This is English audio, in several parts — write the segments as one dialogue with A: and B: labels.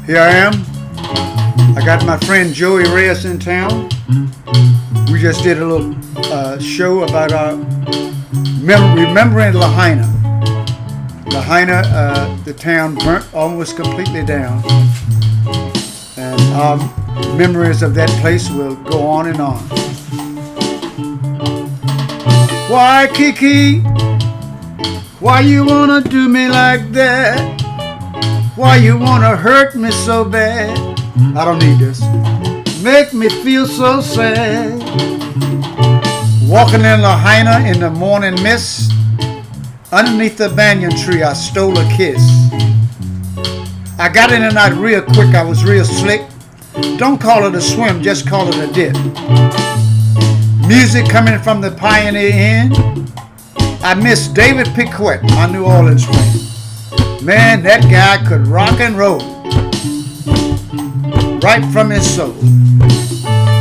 A: Here I am. I got my friend Joey Reyes in town. We just did a little show about our remembering Lahaina. Lahaina, the town burnt almost completely down. And our memories of that place will go on and on. Why, Kiki? Why you wanna do me like that? Why you wanna hurt me so bad? I don't need this. Make me feel so sad. Walking in Lahaina in the morning mist, underneath the banyan tree I stole a kiss. I got in the night real quick, I was real slick. Don't call it a swim, just call it a dip. Music coming from the Pioneer Inn. I miss David Piquet, my New Orleans friend. Man, that guy could rock and roll right from his soul.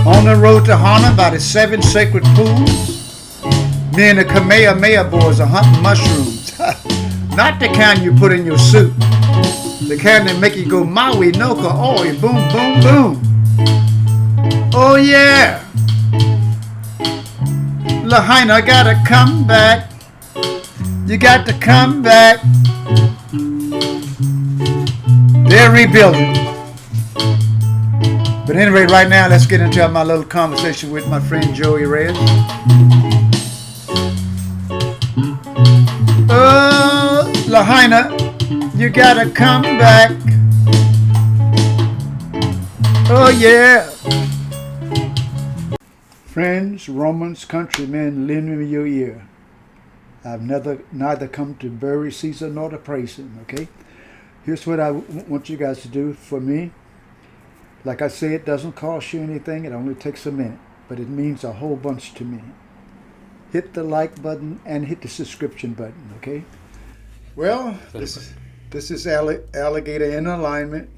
A: On the road to Hana by the 7 sacred pools, me and the Kamehameha boys are hunting mushrooms. Not the kind you put in your soup. The kind that make you go Maui, Noka, oi, boom, boom, boom. Oh yeah. Lahaina gotta come back. You got to come back. They're rebuilding. But anyway, right now, let's get into my little conversation with my friend Joey Reyes. Oh, Lahaina, you gotta come back. Oh, yeah. Friends, Romans, countrymen, lend me your ear. I've neither come to bury Caesar nor to praise him, okay? Here's what I want you guys to do for me. Like I say, it doesn't cost you anything. It only takes a minute, but it means a whole bunch to me. Hit the like button and hit the subscription button, okay? Well, this is Alligator in alignment.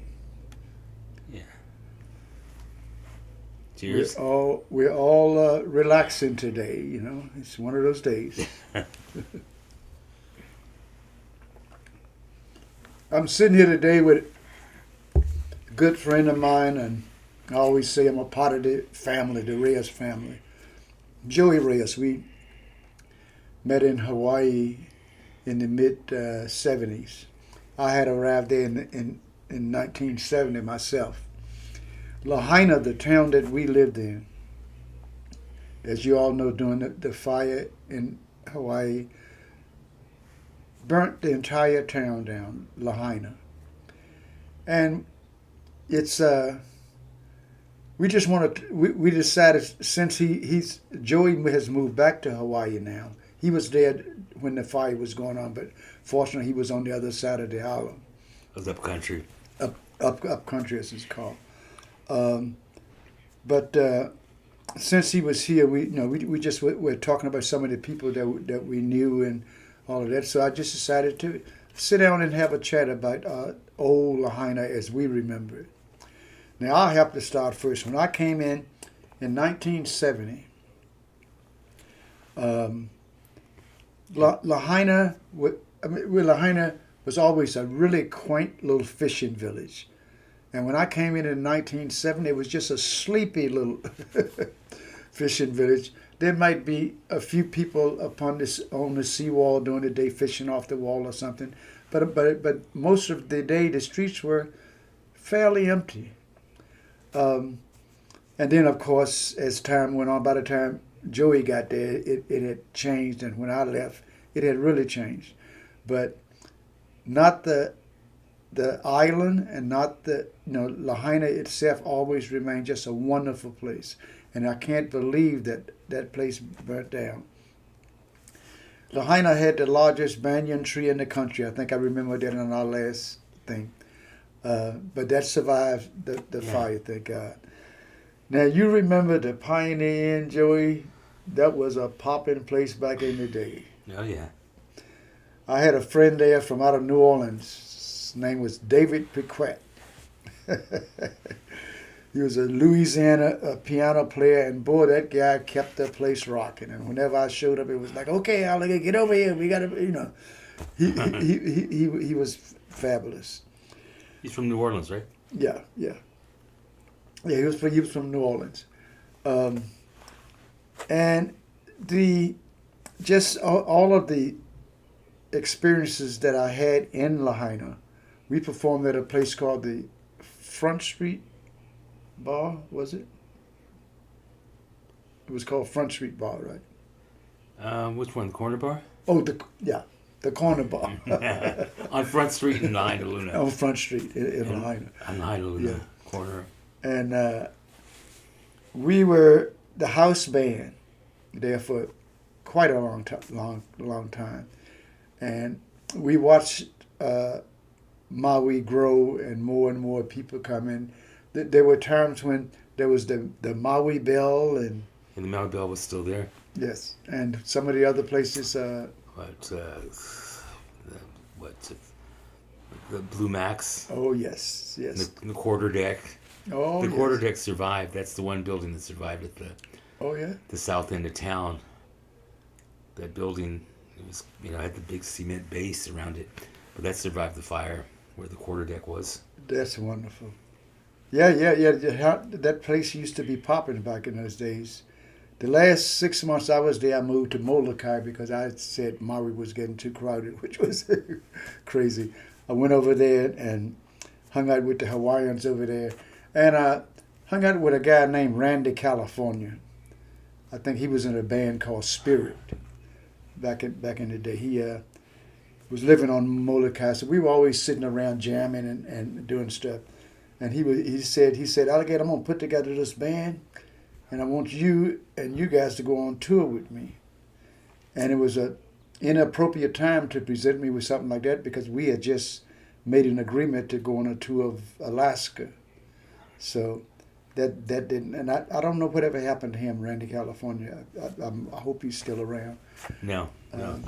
B: Yeah. Cheers.
A: We're all relaxing today, you know. It's one of those days. I'm sitting here today with a good friend of mine, and I always say I'm a part of the family, the Reyes family. Joey Reyes. We met in Hawaii in the mid-70s. I had arrived there in 1970 myself. Lahaina, the town that we lived in, as you all know, during the fire in Hawaii, burnt the entire town down, Lahaina. And it's we just we decided, since Joey has moved back to Hawaii now. He was there when the fire was going on, but fortunately he was on the other side of the island.
B: It was up country.
A: Up country, as it's called. But since he was here, we just were talking about some of the people that we knew and all of that. So I just decided to sit down and have a chat about old Lahaina as we remember it. Now I'll have to start first. When I came in 1970, Lahaina was always a really quaint little fishing village. And when I came in 1970, it was just a sleepy little fishing village. There might be a few people on the seawall during the day fishing off the wall or something. But most of the day, the streets were fairly empty. And then, of course, as time went on, by the time Joey got there, it had changed. And when I left, it had really changed. But not the island, and not Lahaina itself always remained just a wonderful place. And I can't believe that place burnt down. Lahaina had the largest banyan tree in the country. I think I remember that in our last thing. But that survived the fire, thank God. Now, you remember the Pioneer Inn, Joey? That was a popping place back in the day.
B: Oh, yeah.
A: I had a friend there from out of New Orleans. His name was David Piquet. He was a Louisiana piano player, and boy, that guy kept the place rocking. And whenever I showed up, it was like, okay, Alligator, get over here. We got to, he was fabulous.
B: He's from New Orleans, right?
A: Yeah, yeah, yeah. He was from New Orleans, um, and the just all of the experiences that I had in Lahaina. We performed at a place called the Front Street Bar. Was it? It was called Front Street Bar, right?
B: Which one? The corner bar?
A: Oh, the corner bar
B: On Front Street in Lahaina, Luna.
A: on Front Street in
B: And
A: Lahaina.
B: on Lahaina,
A: Yeah,
B: Luna corner.
A: and we were the house band there for quite a long time, and we watched Maui grow and more people come in. There were times when there was the Maui Bell and
B: And the Maui Bell was still there.
A: yes, and some of the other places.
B: But what? The Blue Max.
A: Oh yes, yes.
B: The quarter deck.
A: Oh
B: The
A: yes.
B: quarter deck survived. That's the one building that survived at
A: Oh yeah.
B: the south end of town. That building, it was, had the big cement base around it, but that survived the fire where the quarter deck was.
A: That's wonderful. Yeah. That place used to be popping back in those days. The last 6 months I was there, I moved to Molokai because I said Maui was getting too crowded, which was crazy. I went over there and hung out with the Hawaiians over there, and I hung out with a guy named Randy California. I think he was in a band called Spirit back in the day. He was living on Molokai, so we were always sitting around jamming and doing stuff. And he said, Alligator, I'm gonna put together this band, and I want you and you guys to go on tour with me. And it was a inappropriate time to present me with something like that because we had just made an agreement to go on a tour of Alaska. So that didn't, and I don't know whatever happened to him, Randy California. I hope he's still around.
B: No.
A: No.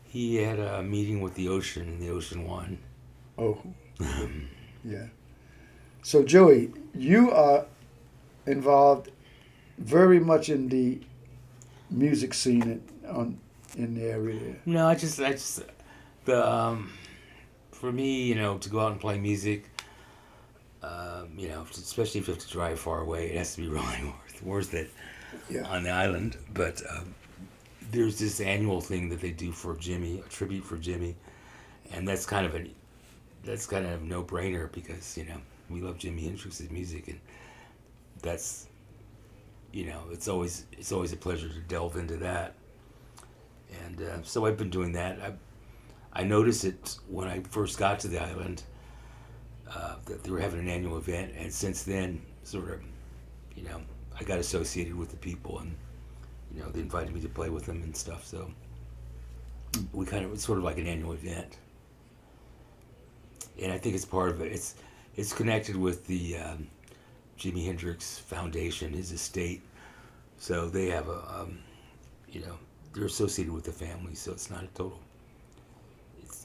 B: He had a meeting with the ocean, and the ocean won.
A: Oh, yeah. So Joey, you are involved very much in the music scene in the area there.
B: No, I just the for me, to go out and play music, especially if you have to drive far away, it has to be really worth it
A: Yeah.
B: on the island. But there's this annual thing that they do for Jimmy, a tribute for Jimmy, and that's kind of a no-brainer because we love Jimi Hendrix's music, and that's it's always a pleasure to delve into that. And so I've been doing that. I noticed it when I first got to the island that they were having an annual event, and since then, sort of, I got associated with the people, and they invited me to play with them and stuff. So it's sort of like an annual event, and I think it's part of it. It's connected with the Jimi Hendrix Foundation, his estate. So they have they're associated with the family, so it's not a total.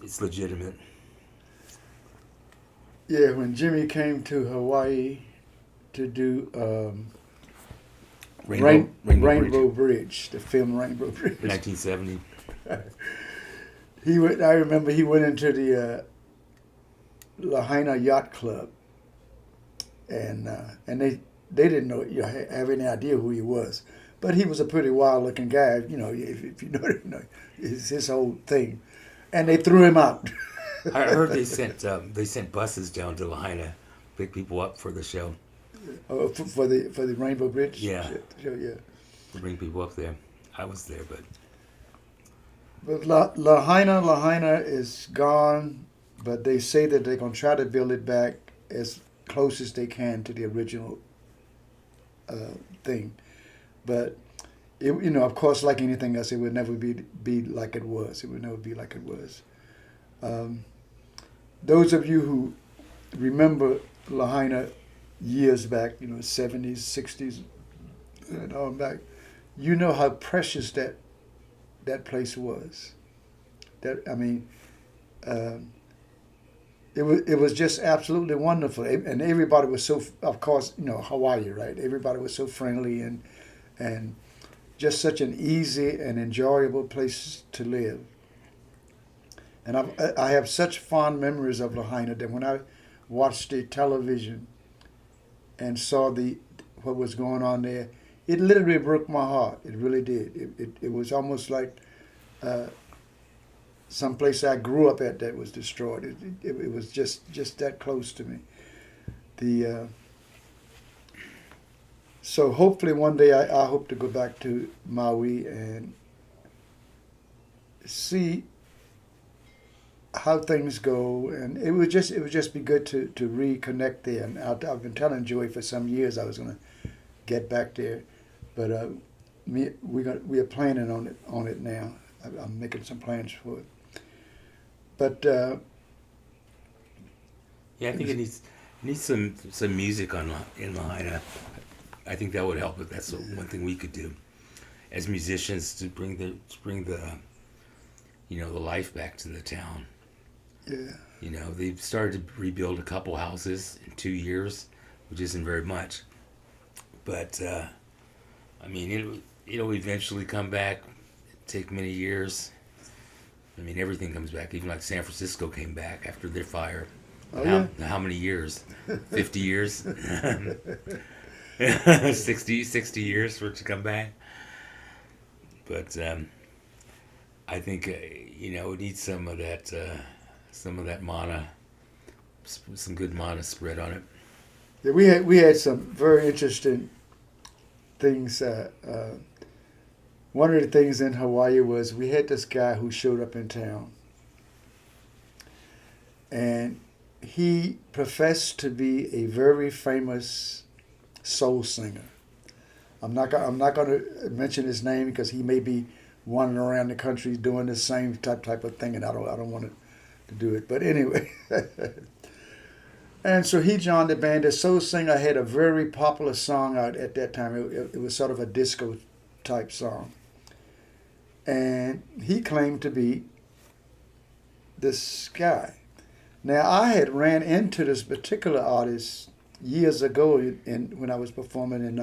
B: It's legitimate.
A: Yeah, when Jimmy came to Hawaii to do Rainbow Bridge, the film Rainbow Bridge.
B: 1970.
A: I remember he went into the Lahaina Yacht Club, and they didn't know have any idea who he was, but he was a pretty wild looking guy. If you know, it's his whole thing, and they threw him out.
B: I heard they sent buses down to Lahaina, to pick people up for the show.
A: For the Rainbow Bridge.
B: Yeah.
A: Show, yeah.
B: To bring people up there. I was there,
A: But Lahaina is gone, but they say that they're going to try to build it back as close as they can to the original thing. But, of course, like anything else, it would never be like it was. It would never be like it was. Those of you who remember Lahaina years back, 70s, 60s, and on back, you know how precious that place was. It was just absolutely wonderful, and everybody was so. Of course, Hawaii, right? Everybody was so friendly and just such an easy and enjoyable place to live. And I have such fond memories of Lahaina that when I watched the television and saw what was going on there, it literally broke my heart. It really did. It was almost like some place I grew up at that was destroyed. It was just that close to me. So hopefully one day I hope to go back to Maui and see how things go, and it would just be good to reconnect there. And I've been telling Joey for some years I was going to get back there, but we are planning on it now. I'm making some plans for it. But
B: yeah, I think it needs some music in Lahaina. I think that would help. If that's one thing we could do as musicians to bring the the life back to the town.
A: Yeah.
B: They've started to rebuild a couple houses in 2 years, which isn't very much. But, it'll eventually come back. Take many years. Everything comes back. Even like San Francisco came back after their fire.
A: Oh,
B: How many years? 50 years? 60 years for it to come back. But I think, it needs some of that mana, some good mana spread on it.
A: Yeah, we had some very interesting things. One of the things in Hawaii was we had this guy who showed up in town, and he professed to be a very famous soul singer. I'm not going to mention his name because he may be wandering around the country doing the same type of thing, and I don't want to do it. But anyway, and so he joined the band. The soul singer had a very popular song out at that time. It was sort of a disco type song, and he claimed to be this guy. Now I had ran into this particular artist years ago when I was performing in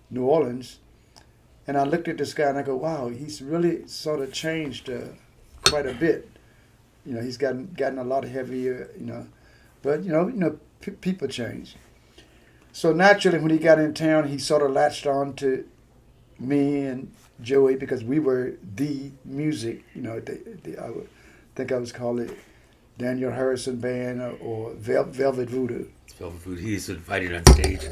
A: New Orleans. And I looked at this guy and I go, wow, he's really sort of changed quite a bit. He's gotten a lot heavier, But, people change. So naturally, when he got in town, he sort of latched on to me and Joey because we were the music, I would think I was called it Daniel Harrison Band or Velvet Voodoo.
B: Velvet Voodoo. He was invited on stage.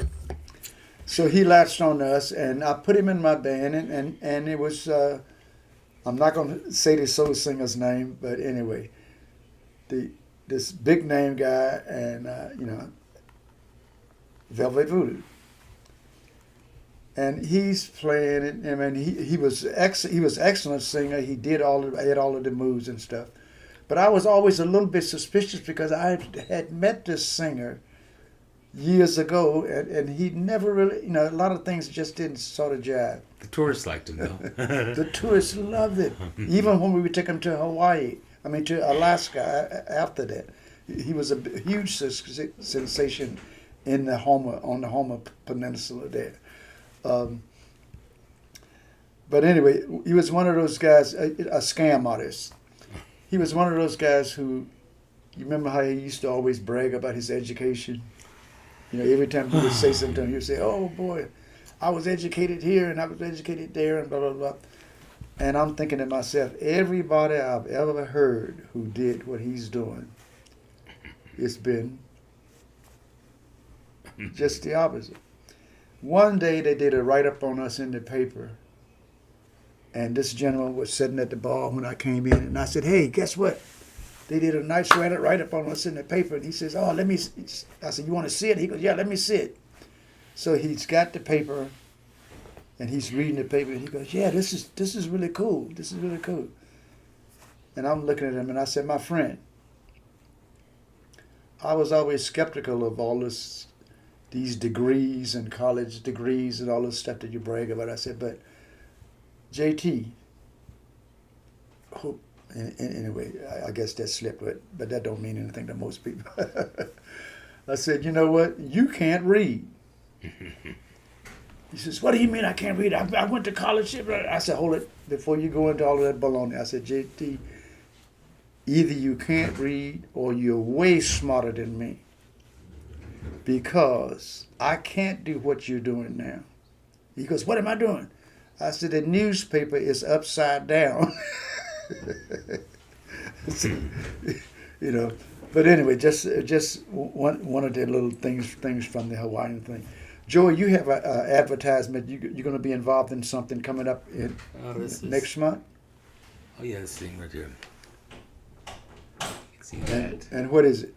A: So he latched on to us, and I put him in my band, and it was, I'm not going to say the soul singer's name, but anyway, this big name guy and, Velvet Voodoo. And he's playing it. He was excellent singer. He had all of the moves and stuff. But I was always a little bit suspicious because I had met this singer years ago, and he never really, a lot of things just didn't sort of jive.
B: The tourists liked him, though.
A: The tourists loved it. Even when we would take him to to Alaska after that. He was a huge sensation on the Homer Peninsula there. But anyway, he was one of those guys, a scam artist. He was one of those guys who, you remember how he used to always brag about his education? Every time he would say something to him, he would say, oh boy, I was educated here and I was educated there and blah, blah, blah. And I'm thinking to myself, everybody I've ever heard who did what he's doing, it's been just the opposite. One day they did a write-up on us in the paper, and this gentleman was sitting at the bar when I came in, and I said, hey, guess what? They did a nice write-up on us in the paper. And he says, oh, let me, I said, you want to see it? He goes, yeah, let me see it. So he's got the paper, and he's reading the paper, and he goes, yeah, this is really cool. This is really cool. And I'm looking at him, and I said, my friend, I was always skeptical of all these degrees and college degrees and all this stuff that you brag about. I said, but JT, anyway, I guess that slipped, but that don't mean anything to most people. I said, you know what? You can't read. He says, what do you mean I can't read? I went to college. I said, hold it. Before you go into all of that baloney, I said, JT, either you can't read or you're way smarter than me. Because I can't do what you're doing now. He goes, what am I doing? I said, the newspaper is upside down. You know, but anyway, just one of the little things from the Hawaiian thing. Joey, you have an advertisement. You're going to be involved in something coming up next month?
B: Oh, yeah, this thing right here. You can see that.
A: And what is it?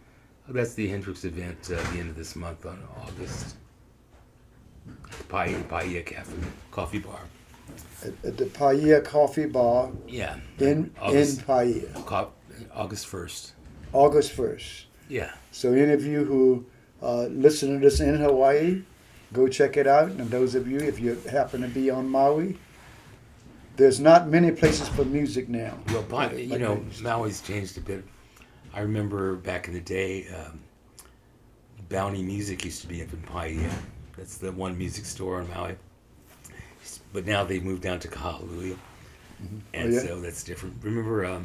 B: Oh, that's the Hendrix event at the end of this month on August. Paia Cafe, coffee bar.
A: At the Paia Coffee Bar.
B: Yeah.
A: In Paia.
B: August 1st.
A: August 1st.
B: Yeah.
A: So any of you who listen to this in Hawaii, go check it out. And those of you, if you happen to be on Maui, there's not many places for music now.
B: Well, you know, Maui's changed a bit. I remember back in the day, Bounty Music used to be up in Paia. That's the one music store in Maui. But now they've moved down to Kahului. Mm-hmm. And so that's different. Remember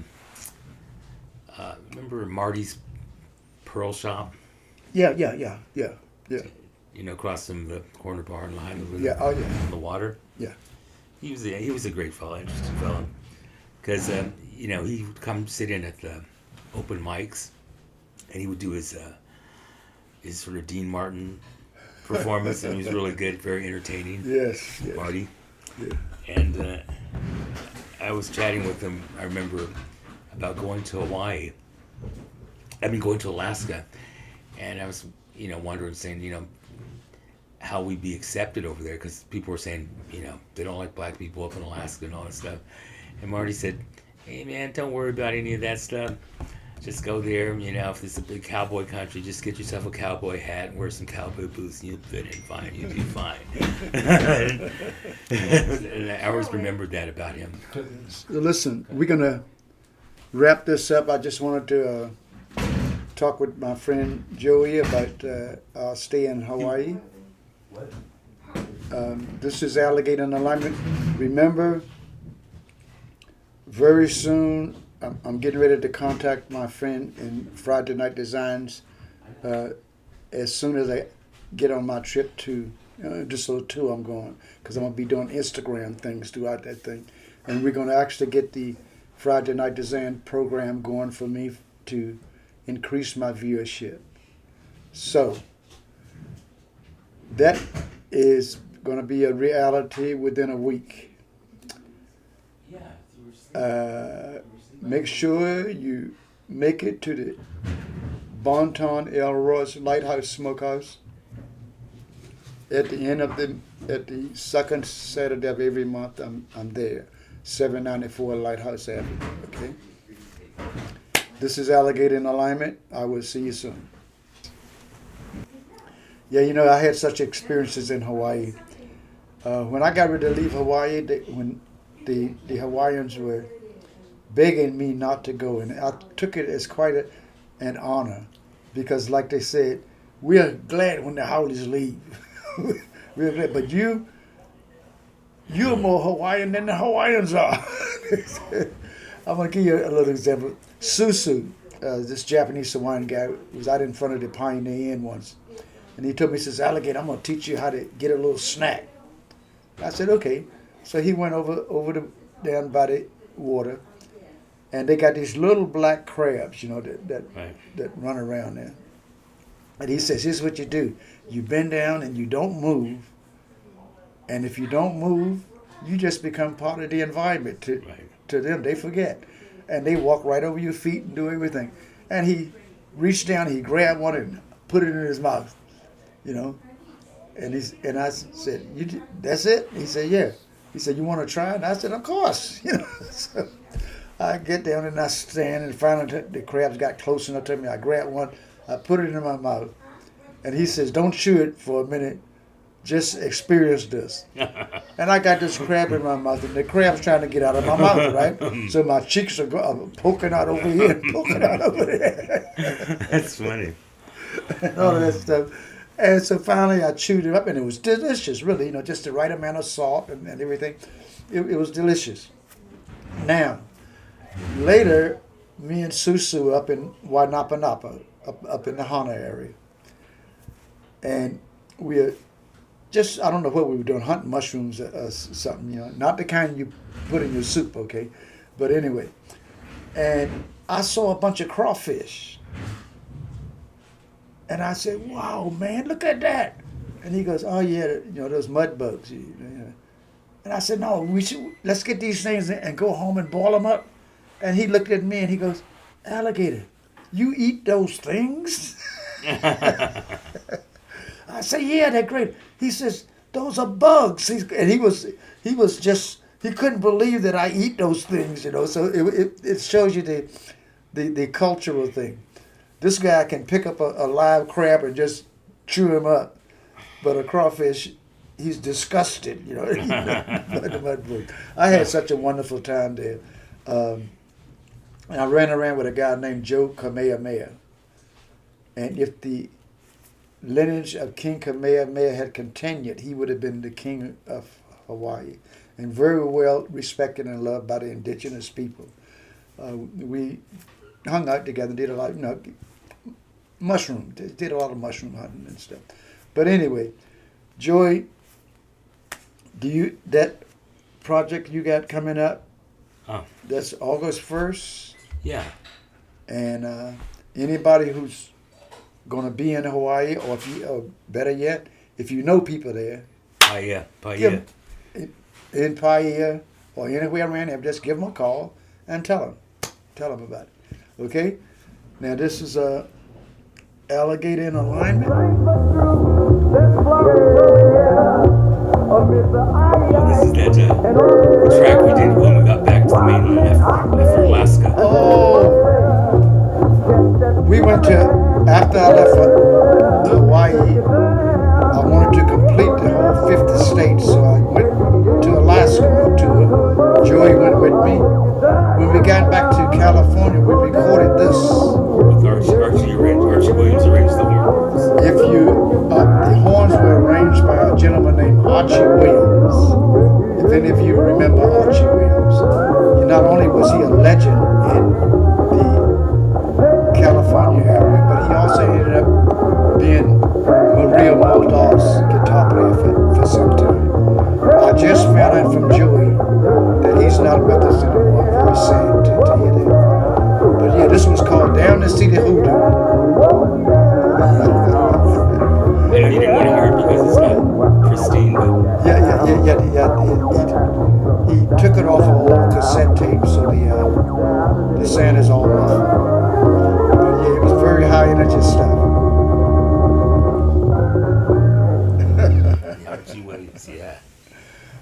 B: Marty's Pearl Shop?
A: Yeah.
B: You know, across from the corner bar in Lahaina.
A: Yeah, oh yeah.
B: On the water.
A: Yeah.
B: He was a great fellow, interesting fellow. Because, you know, he would come sit in at the open mics, and he would do his sort of Dean Martin performance, and he was really good, very entertaining.
A: Yes.
B: Marty.
A: Yeah.
B: And I was chatting with him, I remember, about going to Hawaii. Going to Alaska. And I was, you know, wondering, saying, you know, how we'd be accepted over there, because people were saying, you know, they don't like black people up in Alaska and all that stuff. And Marty said, hey man, don't worry about any of that stuff. Just go there, you know, if it's a big cowboy country, just get yourself a cowboy hat and wear some cowboy boots and you'll fit in fine, you'll be fine. And I always remembered that about him.
A: Listen, we're going to wrap this up. I just wanted to talk with my friend Joey about our stay in Hawaii. This is Alligator in Alignment. Remember, very soon, I'm getting ready to contact my friend in Friday Night Designs as soon as I get on my trip to this little tour I'm going, because I'm going to be doing Instagram things throughout that thing. And we're going to actually get the Friday Night Design program going for me to increase my viewership. So, that is going to be a reality within a week. Make sure you make it to the Bonton El Royce Lighthouse Smokehouse at the second Saturday of every month. I'm there, 794 Lighthouse Avenue. Okay. This is Alligator in Alignment. I will see you soon. Yeah, you know, I had such experiences in Hawaii. When I got ready to leave Hawaii, when the Hawaiians were begging me not to go, and I took it as quite an honor, because like they said, we're glad when the Howleys leave. We're glad, but you're more Hawaiian than the Hawaiians are. I'm going to give you a little example. Susu, this Japanese Hawaiian guy, was out in front of the Pioneer Inn once, and he told me, he says, Alligator, I'm going to teach you how to get a little snack. I said, okay. So he went over down by the water, and they got these little black crabs, you know, that run around there. And he says, here's what you do. You bend down and you don't move. And if you don't move, you just become part of the environment to them. They forget. And they walk right over your feet and do everything. And he reached down, he grabbed one and put it in his mouth, you know. And I said, that's it? He said, yeah. He said, you want to try it? And I said, of course. You know. So I get down and I stand, and finally the crabs got close enough to me. I grabbed one, I put it in my mouth. And he says, don't chew it for a minute. Just experience this. And I got this crab in my mouth, and the crab's trying to get out of my mouth, right? So my cheeks are poking out over here and poking out over there.
B: That's funny.
A: And all of that stuff. And so finally I chewed it up, and it was delicious, really, you know, just the right amount of salt and everything. It was delicious. Now, later, me and Susu up in Wainapanapa, up in the Hana area. And we are just, I don't know what we were doing, hunting mushrooms or something, you know, not the kind you put in your soup, okay? But anyway, and I saw a bunch of crawfish. And I said, wow, man, look at that. And he goes, oh, yeah, you know, those mud bugs. You know. And I said, no, let's get these things and go home and boil them up. And he looked at me and he goes, Alligator, you eat those things? I said, yeah, they're great. He says, those are bugs. And he was just, he couldn't believe that I eat those things, you know. So it shows you the cultural thing. This guy can pick up a live crab and just chew him up. But a crawfish, he's disgusted, you know. I had such a wonderful time there. And I ran around with a guy named Joe Kamehameha. And if the lineage of King Kamehameha had continued, he would have been the king of Hawaii. And very well respected and loved by the indigenous people. We hung out together, did a lot, you know, did a lot of mushroom hunting and stuff. But anyway, Joey, that project you got coming up, that's August 1st?
B: Yeah.
A: And anybody who's going to be in Hawaii, or better yet, if you know people there,
B: Paia.
A: in Paia or anywhere around there, just give them a call and tell them about it. Okay? Now this is a Alligator in Alignment.
B: This is that track we did when we got back to the mainland after Alaska.
A: Oh, we went to, after I left Hawaii, I wanted to complete the whole 50 states, so I went to Alaska on tour. Joey went with me. When we got back to California, we recorded this.
B: With Archie Williams arranged the horns.
A: The horns were arranged by a gentleman named Archie Williams. If any of you remember Archie Williams, not only was he a legend in the California area, but he also ended up being Maria Muldaur's guitar player for some time. I just found out from Joey that he's not with us anymore. I'm very sad to hear that. But yeah, this was called Down to See the Hoodoo.
B: I know you didn't want to hear it because it's not pristine, but...
A: Yeah. He took it off of old cassette tape, so the sound is all off. But yeah, it was very high energy stuff.
B: Archie Williams, yeah.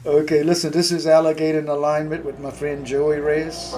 A: Okay, listen, this is Alligator in Alignment with my friend Joey Reyes.